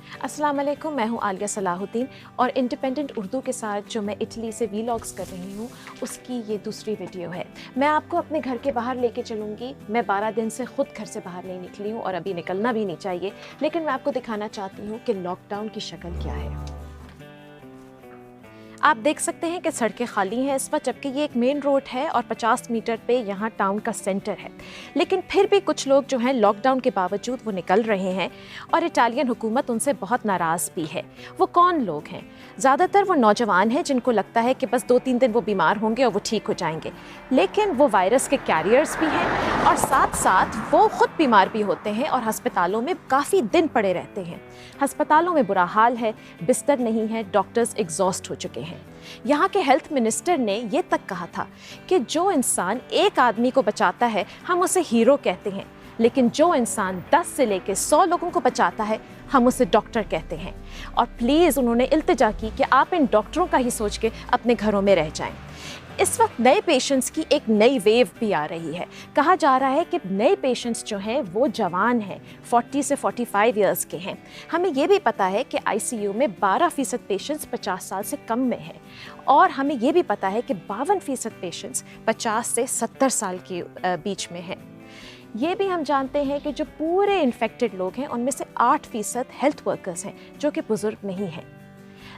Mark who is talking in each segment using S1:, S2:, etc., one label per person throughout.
S1: अस्सलाम वालेकुम, मैं हूँ आलिया सलाहुद्दीन और इंडिपेंडेंट उर्दू के साथ जो मैं इटली से वीलॉग्स कर रही हूँ उसकी ये दूसरी वीडियो है। मैं आपको अपने घर के बाहर लेके चलूँगी। मैं 12 दिन से ख़ुद घर से बाहर नहीं निकली हूँ और अभी निकलना भी नहीं चाहिए, लेकिन मैं आपको दिखाना चाहती हूँ कि लॉकडाउन की शक्ल क्या है। आप देख सकते हैं कि सड़कें खाली हैं इस वक्त, जबकि ये एक मेन रोड है और 50 मीटर पे यहाँ टाउन का सेंटर है। लेकिन फिर भी कुछ लोग जो हैं लॉकडाउन के बावजूद वो निकल रहे हैं और इटालियन हुकूमत उनसे बहुत नाराज़ भी है। वो कौन लोग हैं? ज़्यादातर वो नौजवान हैं जिनको लगता है कि बस 2-3 दिन वो बीमार होंगे और वो ठीक हो जाएंगे, लेकिन वो वायरस के कैरियर्स भी हैं और साथ साथ वो ख़ुद बीमार भी होते हैं और हस्पतालों में काफ़ी दिन पड़े रहते हैं। हस्पतालों में बुरा हाल है, बिस्तर नहीं है, डॉक्टर्स एग्जॉस्ट हो चुके हैं। यहाँ के हेल्थ मिनिस्टर ने ये तक कहा था कि जो इंसान एक आदमी को बचाता है हम उसे हीरो कहते हैं, लेकिन जो इंसान 10 से लेकर 100 लोगों को बचाता है हम उसे डॉक्टर कहते हैं। और प्लीज़ उन्होंने इल्तिजा की कि आप इन डॉक्टरों का ही सोच के अपने घरों में रह जाएं। इस वक्त नए पेशेंट्स की एक नई वेव भी आ रही है। कहा जा रहा है कि नए पेशेंट्स जो हैं वो जवान हैं, 40 से 45 इयर्स के हैं। हमें ये भी पता है कि आईसीयू में 12% पेशेंट्स 50 साल से कम में हैं और हमें ये भी पता है कि 52% पेशेंट्स 50 से 70 साल के बीच में हैं। ये भी हम जानते हैं कि जो पूरे इन्फेक्टेड लोग हैं उनमें से 8% हेल्थ वर्कर्स हैं जो कि बुजुर्ग नहीं हैं।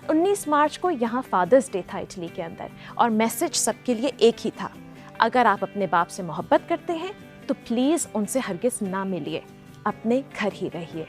S1: 19 मार्च को यहाँ फादर्स डे था इटली के अंदर और मैसेज सबके लिए एक ही था, अगर आप अपने बाप से मोहब्बत करते हैं तो प्लीज़ उनसे हरगिज़ ना मिलिए, अपने घर ही रहिए।